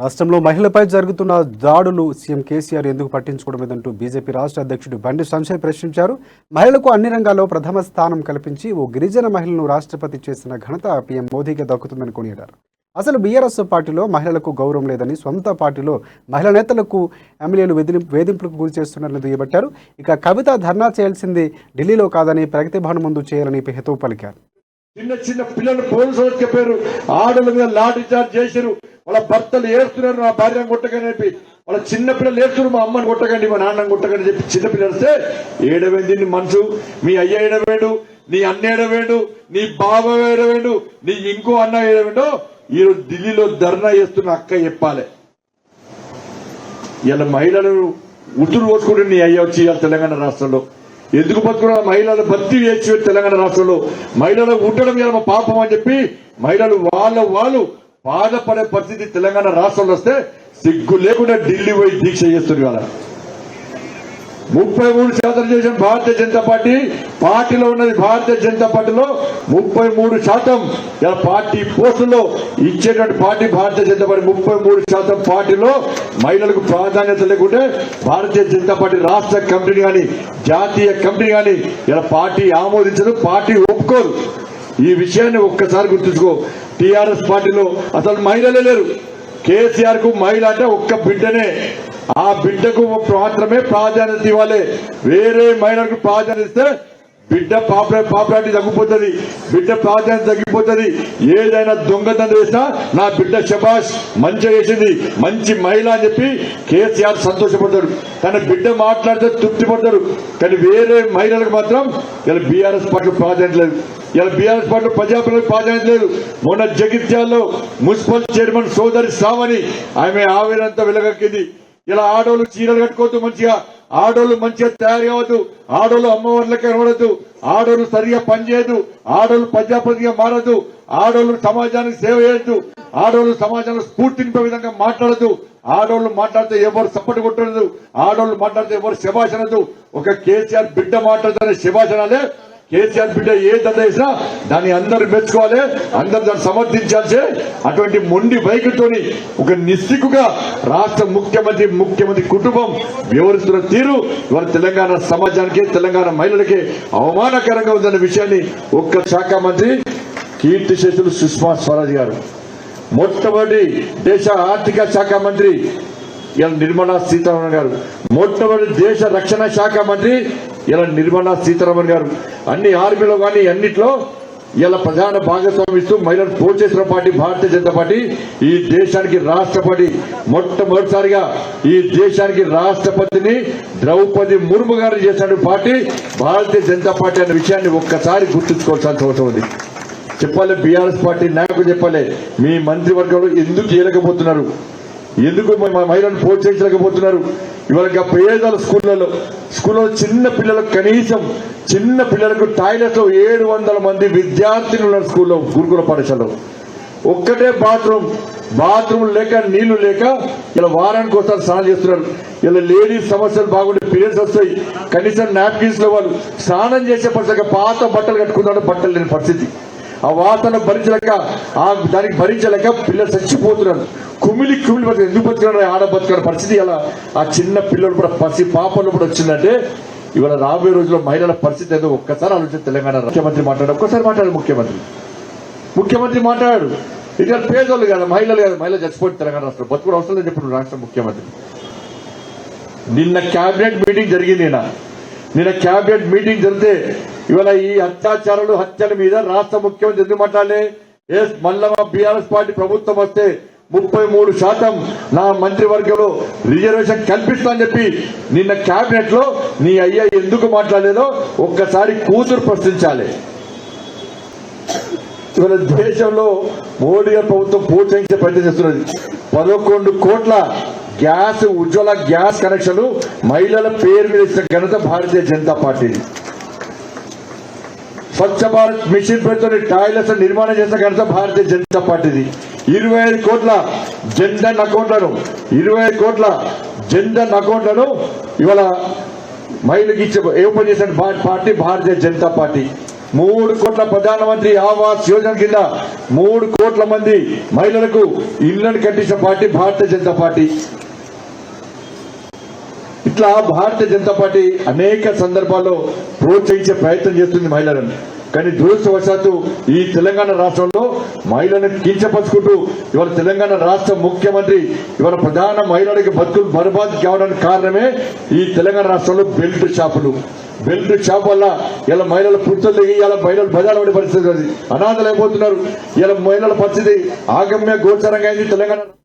రాష్ట్రంలో మహిళలపై జరుగుతున్న దాడులు సీఎం కేసీఆర్ ఎందుకు పట్టించుకోవడం లేదంటూ బీజేపీ రాష్ట్ర అధ్యక్షుడు బండి సంజయ్ ప్రశ్నించారు. మహిళలకు అన్ని రంగాల్లో ప్రథమ స్థానం కల్పించి ఓ గిరిజన మహిళను రాష్ట్రపతి చేసిన ఘనత పీఎం మోదీకి దక్కుతుందని కొనియాడారు. అసలు బీఆర్ఎస్ పార్టీలో మహిళలకు గౌరవం లేదని, సొంత పార్టీలో మహిళా నేతలకు ఎమ్మెల్యేలు వేధింపులకు గురి చేస్తున్నారని దుయ్యబట్టారు. ఇక కవిత ధర్నా చేయాల్సింది ఢిల్లీలో కాదని ప్రగతి భవన్ ముందు చేయాలని హితవు పలికారు. చిన్న చిన్న పిల్లలు పోలీసులు చెప్పారు, ఆడల మీద లాఠీ చార్జ్ చేశారు, వాళ్ళ భర్తలు ఏడుస్తున్నారు, నా భార్యను కొట్టకని చెప్పి, వాళ్ళ చిన్న పిల్లలు ఏడుస్తున్నారు, మా అమ్మని కొట్టకండి, మా నాన్నని కొట్టకండి చెప్పి చిన్న పిల్లలు వస్తే ఏడవేంది నీ మనసు, మీ అయ్య ఏడవేడు, నీ అన్న ఏడవేడు, నీ బావ ఏడవేడు, నీ ఇంకో అన్న ఏడవేడో ఈరోజు ఢిల్లీలో ధర్నా చేస్తున్న అక్క చెప్పాలి. ఇలా మహిళలు ఉతురు పోసుకుంటే నీ అయ్య వచ్చి తెలంగాణ రాష్ట్రంలో ఎందుకు బతుకున్నా మహిళలు భర్తీ చేసి తెలంగాణ రాష్ట్రంలో మహిళలు ఉండడం ఇలా పాపం అని చెప్పి మహిళలు వాళ్ళు బాధపడే పరిస్థితి తెలంగాణ రాష్ట్రంలో వస్తే సిగ్గు లేకుండా ఢిల్లీ పోయి దీక్ష చేస్తున్నారు. వాళ్ళ 33% చేసిన భారతీయ జనతా పార్టీలో ఉన్నది. భారతీయ జనతా పార్టీలో 33% ఇలా పార్టీ పోస్టుల్లో ఇచ్చేటువంటి పార్టీ భారతీయ జనతా పార్టీ. 33% పార్టీలో మహిళలకు ప్రాధాన్యత లేకుంటే భారతీయ జనతా పార్టీ రాష్ట్ర కమిటీ కానీ జాతీయ కమిటీ కానీ ఇలా పార్టీ ఆమోదించదు, పార్టీ ఒప్పుకోరు. ఈ విషయాన్ని ఒక్కసారి గుర్తుంచుకో. టీఆర్ఎస్ పార్టీలో అసలు మహిళలే లేరు. కేసీఆర్ కు మహిళ అంటే ఒక్క బిడ్డనే, ఆ బిడ్డకు మాత్రమే ప్రాధాన్యత ఇవ్వాలి. వేరే మహిళలకు ప్రాధాన్యత ఇస్తే బిడ్డ పాపులారిటీ తగ్గిపోతుంది, బిడ్డ ప్రాధాన్యత తగ్గిపోతుంది. ఏదైనా దొంగతనం చేసినా నా బిడ్డ శబాష్ మంచిగా చేసింది, మంచి మహిళ అని చెప్పి కేసీఆర్ సంతోషపడతాడు, తన బిడ్డ మాట్లాడితే తృప్తి పడతాడు. కానీ వేరే మహిళలకు మాత్రం ఇలా బీఆర్ఎస్ పార్టీ ప్రాధాన్యత లేదు. ఇలా బీఆర్ఎస్ పార్టీ ప్రజాప్రతినిధులకు ప్రాధాన్యత లేదు. మొన్న జగిత్యాలలో మున్సిపల్ చైర్మన్ సోదరి సావని ఆమె ఆవేదంతా వెలగక్కింది. ఇలా ఆడోళ్ళు చీరలు కట్టుకోవద్దు, మంచిగా ఆడోళ్ళు మంచిగా తయారు కావద్దు, ఆడోళ్ళు అమ్మవార్లకే కనబడద్దు, ఆడోళ్ళు సరిగా పనిచేయద్దు, ఆడోళ్ళు ప్రజాప్రతిగా మారద్దు, ఆడోళ్ళు సమాజానికి సేవ చేయొద్దు, ఆడోళ్ళు సమాజంలో స్ఫూర్తి నింపే విధంగా మాట్లాడద్దు, ఆడోళ్ళు మాట్లాడితే ఎవరు సపోర్ట్ కొట్టదు, ఆడోళ్ళు మాట్లాడితే ఎవరు శభాష్ అనద్దు. ఒక కేసీఆర్ బిడ్డ మాట్లాడితే శభాష్ అనాలే. కేసీఆర్ బిడ్డ ఏ దండ వేసినా దాన్ని అందరూ మెచ్చుకోవాలి, అందరూ దాన్ని సమర్థించాల్సే. అటువంటి మొండి వైఖరితోని ఒక నిస్సిగ్గుగా రాష్ట్ర ముఖ్యమంత్రి కుటుంబం వ్యవహరిస్తున్న తీరు ఇవాళ తెలంగాణ సమాజానికి, తెలంగాణ మహిళలకి అవమానకరంగా ఉందన్న విషయాన్ని ఒక్క శాఖ మంత్రి కీర్తిశేషులు సుష్మా స్వరాజ్ గారు, మొట్టమొదటి దేశ ఆర్థిక శాఖ మంత్రి ఇలా నిర్మలా సీతారామన్ గారు, మొట్టమొదటి దేశ రక్షణ శాఖ మంత్రి ఇలా నిర్మలా సీతారామన్ గారు, అన్ని ఆర్మీలో కానీ అన్నిట్లో ఇలా ప్రధాన భాగస్వామిస్తూ మహిళలను ప్రోత్సహిస్తున్న పార్టీ భారతీయ జనతా పార్టీ. ఈ దేశానికి రాష్ట్రపతి మొట్టమొదటిసారిగా ఈ దేశానికి రాష్ట్రపతిని ద్రౌపది ముర్ము గారు చేసిన పార్టీ భారతీయ జనతా పార్టీ అనే విషయాన్ని ఒక్కసారి గుర్తుంచుకోవాల్సిన అవసరం ఉంది. చెప్పాలి, బీఆర్ఎస్ పార్టీ నాయకులు చెప్పాలి, మీ మంత్రివర్గంలో ఎందుకు చేయలేకపోతున్నారు, ఎందుకు మహిళలను ప్రోత్సహించలేకపోతున్నారు? ఇవాళ పేదల స్కూళ్ళలో చిన్న పిల్లలకు కనీసం చిన్న పిల్లలకు టాయిలెట్ లో 700 మంది విద్యార్థినులు ఉన్నారు. స్కూల్లో గురుకుల పాఠశాలలో ఒక్కటే బాత్రూమ్ లేక నీళ్లు లేక ఇలా వారానికి ఒకసారి స్నానం చేస్తున్నారు. ఇలా లేడీస్ సమస్యలు బాగుండే పీరియడ్స్ వస్తాయి, కనీసం నాప్కిన్స్ లో వాళ్ళు స్నానం చేసే పరిస్థితి, పాత బట్టలు కట్టుకున్నాడు, బట్టలు లేని పరిస్థితి. ఆ వాసన భరించలేక దానికి భరించలేక పిల్లలు చచ్చిపోతున్నారు. కుమిలి బతుకు ఎందుకు బతుకున్నారు, ఆడ బతుకున్న పరిస్థితి. అలా ఆ చిన్న పిల్లలు కూడా పసి పాపలు కూడా వచ్చిందంటే ఇవాళ రాబోయే రోజుల్లో మహిళల పరిస్థితి ఏదో ఒక్కసారి ఆలోచన. తెలంగాణ ముఖ్యమంత్రి మాట్లాడు, ముఖ్యమంత్రి మాట్లాడాడు. ఇక పేదోళ్ళు కదా, మహిళలు కదా, మహిళలు చచ్చిపోయి తెలంగాణ రాష్ట్రం బతుకుడు అవసరం లేదు చెప్పిన రాష్ట్ర ముఖ్యమంత్రి. నిన్న క్యాబినెట్ మీటింగ్ జరిగింది. నిన్న క్యాబినెట్ మీటింగ్ జరిగితే ఇవాళ ఈ అత్యాచారాలు హత్యల మీద రాష్ట్ర ముఖ్యమంత్రి ఎందుకు మాట్లాడలే? మళ్ళా బీఆర్ఎస్ పార్టీ ప్రభుత్వం వస్తే 33% నా మంత్రివర్గంలో రిజర్వేషన్ కల్పిస్తా అని చెప్పి నిన్న క్యాబినెట్ లో నీ అయ్యా ఎందుకు మాట్లాడలేదో ఒక్కసారి కూతురు ప్రశ్నించాలి. ఇవాళ దేశంలో మోడీ గారి ప్రభుత్వం ప్రోత్సహించే ప్రయత్నం చేస్తున్నది. 11 కోట్ల ఉజ్వల గ్యాస్ కనెక్షన్లు మహిళల పేరు మీద ఇచ్చిన ఘనత భారతీయ జనతా పార్టీది. స్వచ్ఛ భారత్ మిషన్ పేరుతో టాయిలెట్స్ నిర్మాణం చేసిన ఘనత భారతీయ జనతా పార్టీది. 25 కోట్ల జన్ధన్ అకౌంట్లను ఇవాళ మహిళకి ఓపెన్ చేసిన పార్టీ భారతీయ జనతా పార్టీ. 3 కోట్ల ప్రధానమంత్రి ఆవాస్ యోజన కింద 3 కోట్ల మంది మహిళలకు ఇళ్లను కట్టించిన పార్టీ భారతీయ జనతా పార్టీ. ఇట్లా భారతీయ జనతా పార్టీ అనేక సందర్భాల్లో ప్రోత్సహించే ప్రయత్నం చేస్తుంది మహిళలను. కానీ దురదృష్టవశాత్తు ఈ తెలంగాణ రాష్ట్రంలో మహిళలను కించపరుచుకుంటూ ఇవాళ తెలంగాణ రాష్ట్ర ముఖ్యమంత్రి ఇవాళ ప్రధాన మహిళలకి బతుకులు బర్బాద్ కావడానికి కారణమే ఈ తెలంగాణ రాష్ట్రంలో బెల్ట్ షాపులు. బెల్ట్ షాప్ వల్ల ఇలా మహిళల పుట్టులు దిగి ఇలా మహిళలు బజారు పడే పరిస్థితి, అనాథలైపోతున్నారు. ఇలా మహిళల పరిస్థితి ఆగమ్య గోచరంగా అయింది తెలంగాణ.